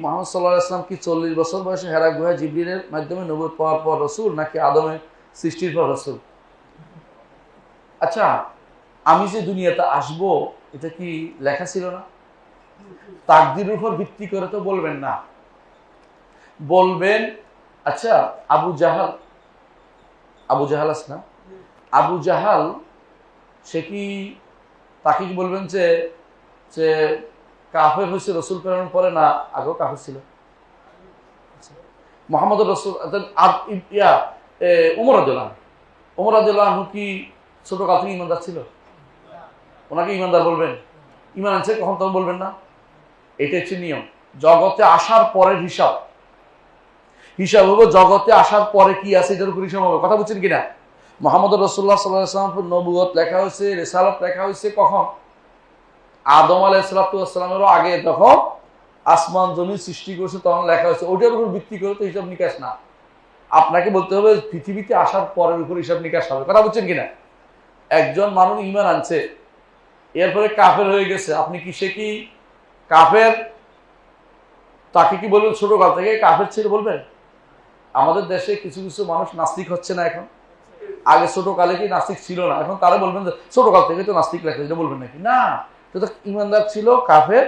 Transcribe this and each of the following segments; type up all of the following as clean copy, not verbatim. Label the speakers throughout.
Speaker 1: মুহাম্মদ সাল্লাল্লাহু আলাইহি ওয়াসাল্লাম কি 40 বছর বয়সে হেরা গুহায় জিবরিলের মাধ্যমে নবুয়ত পাওয়ার পর রাসূল, নাকি আদমের সৃষ্টির পর রাসূল? আচ্ছা, আমি যে দুনিয়াতে আসবো এটা কি লেখা ছিল না? তাকদীরের উপর ভিত্তি করে তো বলবেন না, বলবেন আচ্ছা আবু জাহাল আছে না, আবু জাহাল সে কি, তাকে কি বলবেন যে যে কাফের হয়েছে রসুল প্রেরণ পরে, না আগেও কাফের ছিল? মোহাম্মদ রসুল উমর রাদিয়াল্লাহু আনহু কি ছোট কাল থেকে ইমানদার ছিল? ওনাকে ইমানদার বলবেন? ইমান আনছে কখন তখন বলবেন না? এটা হচ্ছে নিয়ম। জগতে আসার পরের হিসাব হবে, জগতে আসার পরে কি আছে এটার উপর হিসাব হবে। কথা বুঝছেন কিনা? মুহাম্মদ রাসূলুল্লাহ সাল্লাল্লাহু আলাইহি ওয়াসাল্লাম নবুয়ত লেখা হয়েছে, রিসালাত লেখা হয়েছে কখন? আদম আলাইহিস সালামেরও আগে, তখন আসমান জমিন সৃষ্টি করছে তখন লেখা হয়েছে। ওইটার উপর ভিত্তি করে তো হিসাব নিকাশ না, আপনাকে বলতে হবে পৃথিবীতে আসার পরের উপর হিসাব নিকাশ হবে। কথা বুঝছেন কিনা? একজন মানুষ ঈমান আনছে, এরপরে কাফের হয়ে গেছে, আপনি কি সে কি কাফের, তাকে কি বলবেন ছোট কাল থেকে কাফের ছিল বলবেন? আমাদের দেশে কিছু কিছু মানুষ নাস্তিক হচ্ছে না এখন, আগে ছোট কালে কি নাস্তিক ছিল না, এখন তারা বলবেন যে ছোট কাল থেকে তো নাস্তিক লেখা, এটা বলবেন নাকি? না, তো ইমানদার ছিল কাফের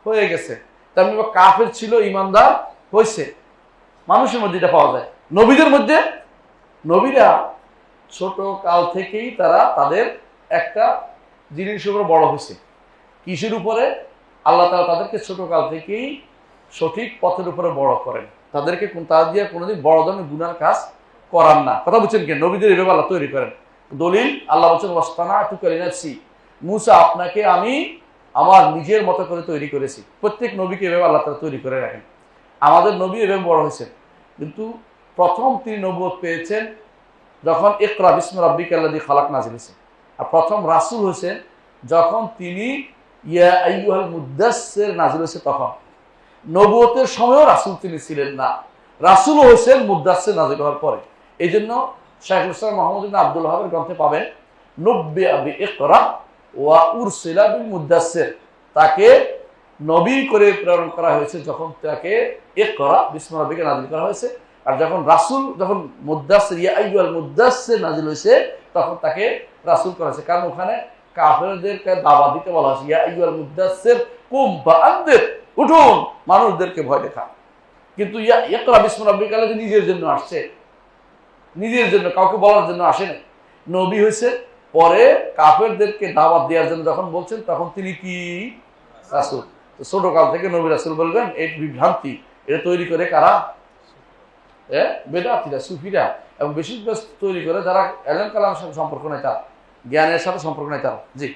Speaker 1: হয়ে গেছে, তার মানে কাফের ছিল ইমানদার হয়েছে। মানুষের মধ্যে এটা পাওয়া যায়। নবীদের মধ্যে, নবীরা ছোট কাল থেকেই তারা তাদের একটা জিনিসের উপর বড় হয়েছে। কিসের উপরে? আল্লাহ তাআলা তাদেরকে ছোট কাল থেকেই সঠিক পথের উপরে বড় করেন, তাদেরকে তার দিয়ে কোনোদিন বড় ধরনের গুনার কাজ করান না। কথা বুঝছেন কি? নবীদের এভাবে আল্লাহ তৈরি করেন। দলিল আল্লাহ বলছেন ওয়াসতানাতুকা লিনাফসি, মুসা আপনাকে আমি আমার নিজের মতো করে তৈরি করেছি। প্রত্যেক নবীকে এভাবে আল্লাহ তাআলা তৈরি করে রাখেন। আমাদের নবী এভাবে বড় হয়েছেন, কিন্তু প্রথম তিনি নবুয়ত পেয়েছেন যখন ইকরা বিসমি রাব্বিকাল্লাযী খালাক নাযিল হয়েছে। আর প্রথম রাসূল হয়েছেন যখন তিনি ইয়া আইয়ুহাল মুদ্দাসসির নাযিল হয়েছে তখন। নবুয়তের সময়ও রাসূল তিনি ছিলেন না, রাসূল হয়েছেন মুদ্দাসসির নাযিল হওয়ার পরে। এই জন্য শাইখুল ইসলাম মুহাম্মদ ইবনে আব্দুল ওয়াহাবের গ্রন্থে পাবেন নুব্বিয়া বিইকরা ওয়া উরসিলা বিল মুদ্দাসসির, তাকে নবী করে প্রেরণ করা হয়েছে যখন তাকে ইকরা বিসমি রাব্বিকা নাযিল করা হয়েছে। আর যখন রাসূল, যখন মুদ্দাসসির ইয়া আইয়ুহাল মুদ্দাসসির নাযিল হয়েছে তখন তাকে রাসূল করা হয়েছে, কারণ ওখানে কাফেরদেরকে দাওয়াত দিতে বলা হয়েছে ইয়া আইয়ুহাল মুদ্দাসসির কুম ফাআনদির, উঠুন মানুষদেরকে ভয় দেখা। কিন্তু ইয়া ইকরা বিসমি রাব্বিকা আল্লাযী নিজের জন্য আসছে, নিজের জন্য, কাউকে বলার জন্য আসে না। নবী হয়েছে পরে কাফেরদেরকে দাওয়াত দেওয়ার জন্য যখন বলছেন তখন তিনি কি রাসূল। তো ছোট কাল থেকে নবী রাসূল বলবেন, এই বিভ্রান্তি এটা তৈরি করে কারা? বেদাতীরা, সুফিরা, এবং বেশিরভাগ তৈরি করে যারা এলেম কালামের সাথে সম্পর্ক নাই, তার জ্ঞানের সাথে সম্পর্ক নাই তারা। জি।